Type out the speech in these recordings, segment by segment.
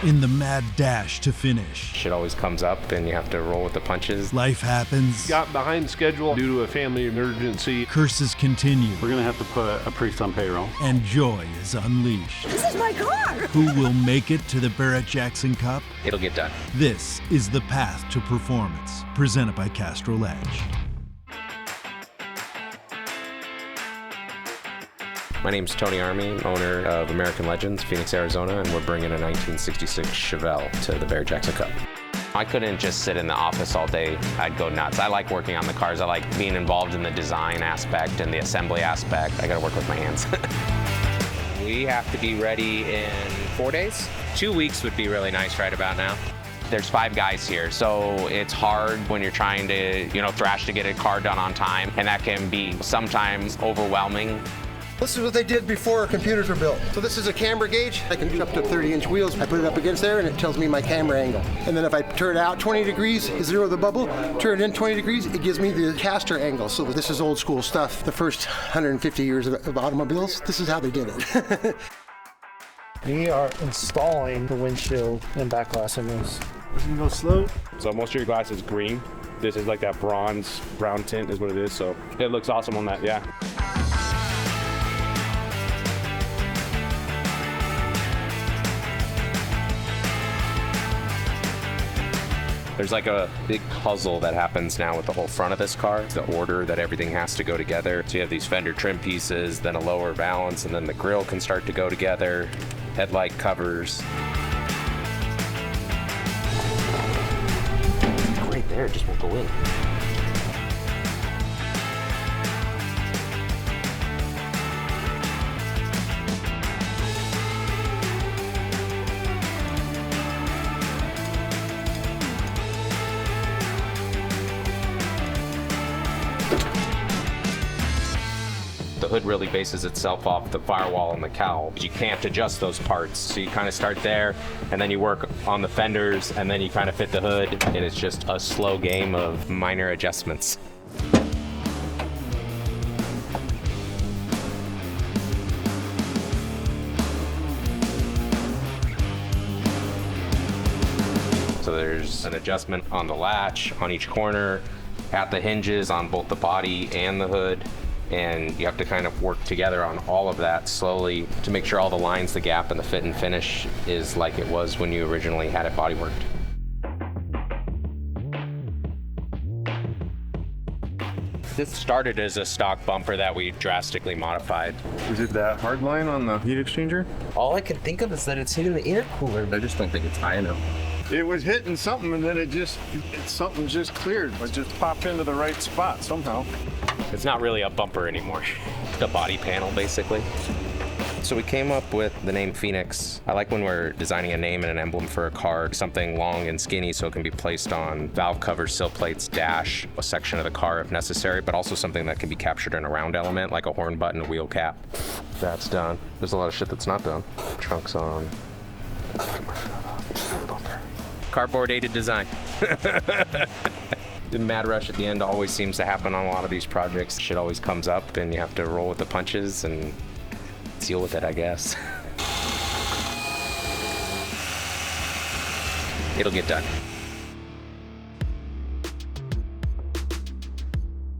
in the mad dash to finish. Shit always comes up and you have to roll with the punches. Life happens. Got behind schedule due to a family emergency. Curses continue. We're going to have to put a priest on payroll. And joy is unleashed. This is my car! Who will make it to the Barrett-Jackson Cup? It'll get done. This is The Path to Performance, presented by Castrol EDGE. My name's Tony Army, owner of American Legends, Phoenix, Arizona, and we're bringing a 1966 Chevelle to the Barrett-Jackson Cup. I couldn't just sit in the office all day. I'd go nuts. I like working on the cars. I like being involved in the design aspect and the assembly aspect. I gotta work with my hands. We have to be ready in 4 days. 2 weeks would be really nice right about now. There's 5 guys here, so it's hard when you're trying to, thrash to get a car done on time, and that can be sometimes overwhelming. This is what they did before computers were built. So this is a camber gauge. I can do up to 30-inch wheels. I put it up against there and it tells me my camera angle. And then if I turn it out 20 degrees, zero the bubble, turn it in 20 degrees, it gives me the caster angle. So this is old school stuff. The first 150 years of automobiles, this is how they did it. We are installing the windshield and back glass in this. It's going to go slow. So most of your glass is green. This is like that bronze, brown tint is what it is. So it looks awesome on that, yeah. There's like a big puzzle that happens now with the whole front of this car. It's the order that everything has to go together. So you have these fender trim pieces, then a lower balance, and then the grille can start to go together, headlight covers. Right there, it just won't go in. The hood really bases itself off the firewall and the cowl. You can't adjust those parts, so you kind of start there, and then you work on the fenders, and then you kind of fit the hood, and it's just a slow game of minor adjustments. So there's an adjustment on the latch, on each corner, at the hinges, on both the body and the hood. And you have to kind of work together on all of that slowly to make sure all the lines, the gap, and the fit and finish is like it was when you originally had it bodyworked. This started as a stock bumper that we drastically modified. Is it that hard line on the heat exchanger? All I can think of is that it's hitting the intercooler. I just don't think it's high enough. It was hitting something and then something just cleared. It just popped into the right spot somehow. It's not really a bumper anymore. The body panel, basically. So we came up with the name Phoenix. I like when we're designing a name and an emblem for a car, something long and skinny so it can be placed on valve covers, sill plates, dash, a section of the car if necessary, but also something that can be captured in a round element like a horn button, a wheel cap. That's done. There's a lot of shit that's not done. Trunks on. Cardboard aided design. The mad rush at the end always seems to happen on a lot of these projects. Shit always comes up and you have to roll with the punches and deal with it, I guess. It'll get done.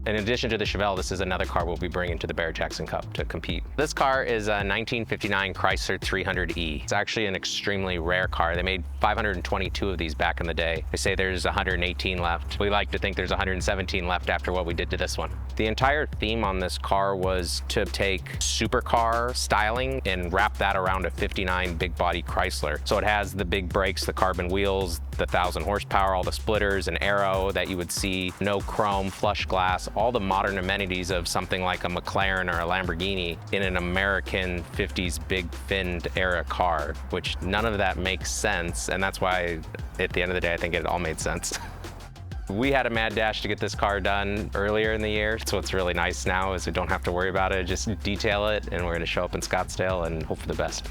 In addition to the Chevelle, this is another car we'll be bringing to the Barrett-Jackson Cup to compete. This car is a 1959 Chrysler 300E. It's actually an extremely rare car. They made 522 of these back in the day. They say there's 118 left. We like to think there's 117 left after what we did to this one. The entire theme on this car was to take supercar styling and wrap that around a 59 big body Chrysler. So it has the big brakes, the carbon wheels, the 1,000 horsepower, all the splitters, an aero that you would see, no chrome, flush glass, all the modern amenities of something like a McLaren or a Lamborghini in an American 50s big finned era car, which none of that makes sense. And that's why at the end of the day, I think it all made sense. We had a mad dash to get this car done earlier in the year. So what's really nice now is we don't have to worry about it, just detail it, and we're gonna show up in Scottsdale and hope for the best.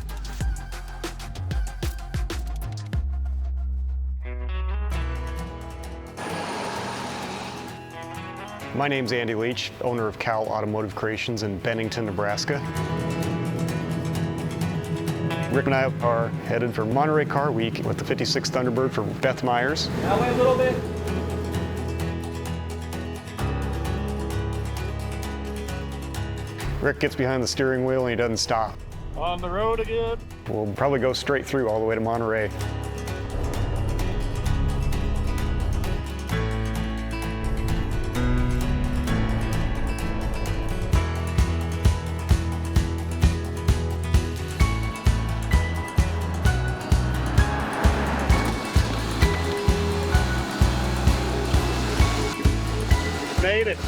My name's Andy Leach, owner of Automotive Creations in Bennington, Nebraska. Rick and I are headed for Monterey Car Week with the 56 Thunderbird for Beth Myers. That way a little bit. Rick gets behind the steering wheel and he doesn't stop. On the road again. We'll probably go straight through all the way to Monterey. Made it.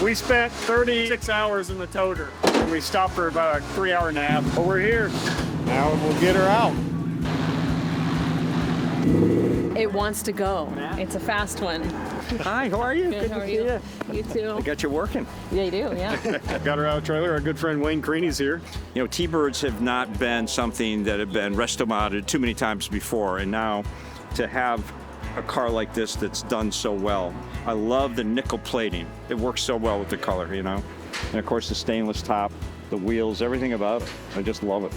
We spent 36 hours in the toter. And we stopped for about a 3-hour nap. But we're here. Now we'll get her out. It wants to go. It's a fast one. Hi, how are you? Good, how are you? You too. I got you working. Yeah, you do, yeah. Got her out of the trailer. Our good friend Wayne Creaney's here. You know, T-Birds have not been something that have been resto-modded too many times before, and now to have a car like this that's done so well. I love the nickel plating. It works so well with the color, you know? And of course the stainless top, the wheels, everything about it. I just love it.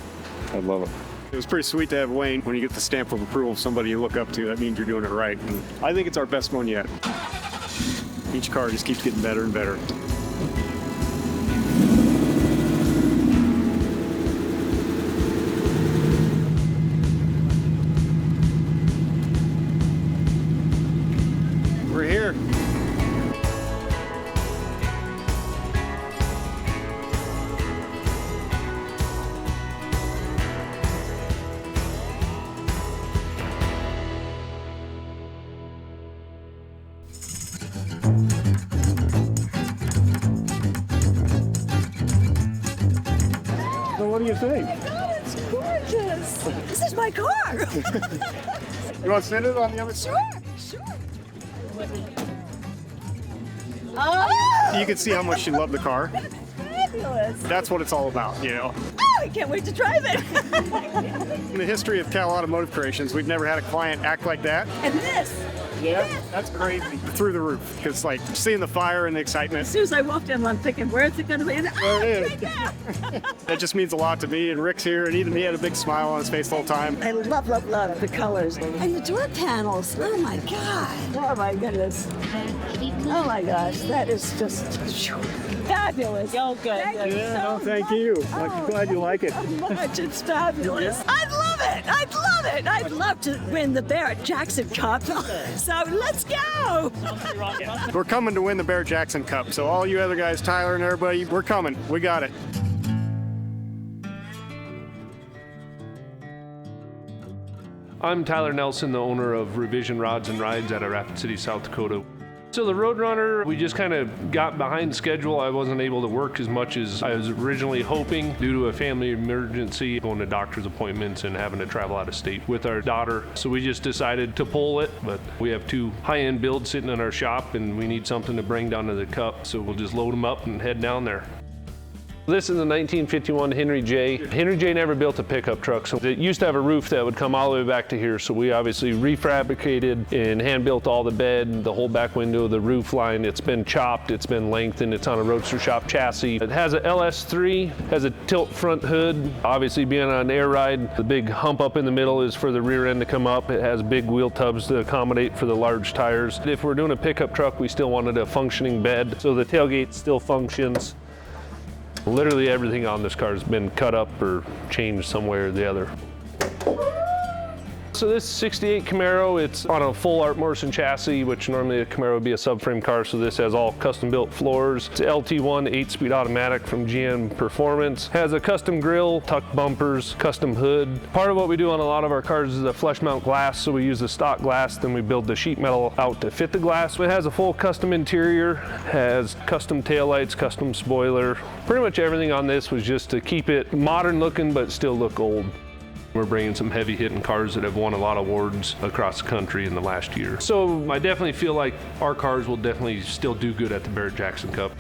I love it. It was pretty sweet to have Wayne. When you get the stamp of approval of somebody you look up to, that means you're doing it right. And I think it's our best one yet. Each car just keeps getting better and better. We're here. So what do you think? Oh, it's gorgeous. This is my car. You want to sit it on the other side? Sure. You can see how much you love the car. Fabulous. That's what it's all about, you know. Oh, I can't wait to drive it. In the history of Cal Automotive Creations, we've never had a client act like that. And this. Yeah, that's crazy. Through the roof. Because, like, seeing the fire and the excitement, As soon as I walked in, I'm thinking, where's it going to be? Oh, There it it's right there. that just means a lot to me. And Rick's here, and even he had a big smile on his face the whole time. I love the colors. And the door panels. Oh, my God. Oh, my goodness. Oh, my gosh. That is just fabulous. Oh, good. Thank you so Thank you. much. I'm glad you like it. Much. It's fabulous. I'd love it. I'd love it. I'd love to win the Barrett-Jackson Cup. So let's go. We're coming to win the Barrett-Jackson Cup. So all you other guys, Tyler and everybody, we're coming. We got it. I'm Tyler Nelson, the owner of Revision Rods and Rides out of Rapid City, South Dakota. So the Road Runner, we just kind of got behind schedule. I wasn't able to work as much as I was originally hoping due to a family emergency, going to doctor's appointments and having to travel out of state with our daughter. So we just decided to pull it, but we have 2 high-end builds sitting in our shop and we need something to bring down to the Cup. So we'll just load them up and head down there. This is a 1951 Henry J. Henry J never built a pickup truck, so it used to have a roof that would come all the way back to here. So we obviously refabricated and hand built all the bed, the whole back window, the roof line. It's been chopped, it's been lengthened, it's on a Roadster Shop chassis. It has a LS3, has a tilt front hood. Obviously being on an air ride, the big hump up in the middle is for the rear end to come up. It has big wheel tubs to accommodate for the large tires. If we're doing a pickup truck, we still wanted a functioning bed, so the tailgate still functions. Literally everything on this car has been cut up or changed some way or the other. So this 68 Camaro, it's on a full Art Morrison chassis, which normally a Camaro would be a subframe car, so this has all custom built floors. It's LT1 8-speed automatic from GM Performance. Has a custom grille, tucked bumpers, custom hood. Part of what we do on a lot of our cars is the flush mount glass, so we use the stock glass, then we build the sheet metal out to fit the glass. It has a full custom interior, has custom taillights, custom spoiler. Pretty much everything on this was just to keep it modern looking, but still look old. We're bringing some heavy hitting cars that have won a lot of awards across the country in the last year. So I definitely feel like our cars will definitely still do good at the Barrett-Jackson Cup.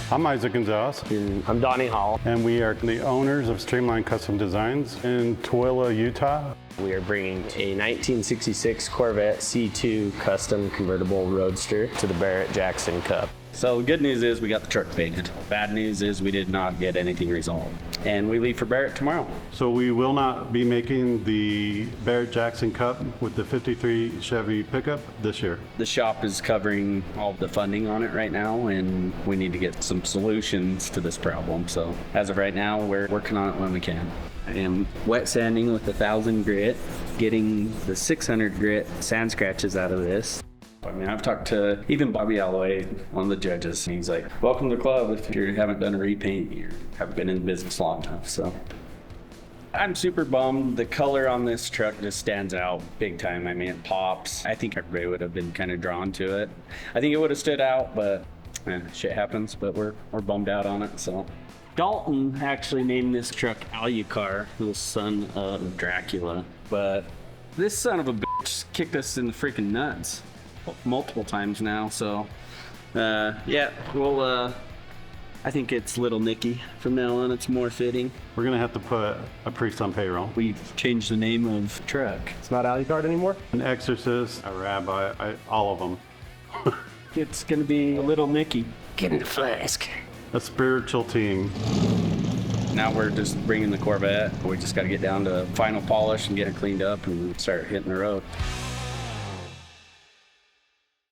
I'm Isaac Gonzalez. And I'm Donnie Hall. And we are the owners of Streamline Custom Designs in Tooele, Utah. We are bringing a 1966 Corvette C2 custom convertible roadster to the Barrett-Jackson Cup. So the good news is we got the truck painted. Bad news is we did not get anything resolved. And we leave for Barrett tomorrow. So we will not be making the Barrett-Jackson Cup with the 53 Chevy pickup this year. The shop is covering all the funding on it right now, and we need to get some solutions to this problem. So as of right now, we're working on it when we can. I am wet sanding with 1,000 grit, getting the 600 grit sand scratches out of this. I mean, I've talked to even Bobby Alloway, one of the judges, and he's like, welcome to the club. If you haven't done a repaint, you haven't been in business long enough. So I'm super bummed. The color on this truck just stands out big time. I mean, it pops. I think everybody would have been kind of drawn to it. I think it would have stood out, but shit happens, but we're bummed out on it, so. Dalton actually named this truck Alucard, the son of Dracula, but this son of a bitch kicked us in the freaking nuts multiple times now, so yeah, we'll I think it's Little Nicky from now on. It's more fitting. We're gonna have to put a priest on payroll. We've changed the name of the truck. It's not Alucard anymore? An exorcist, a rabbi, all of them. It's gonna be Little Nicky. Get in the flask. A spiritual team. Now we're just bringing the Corvette. We just got to get down to final polish and get it cleaned up and start hitting the road.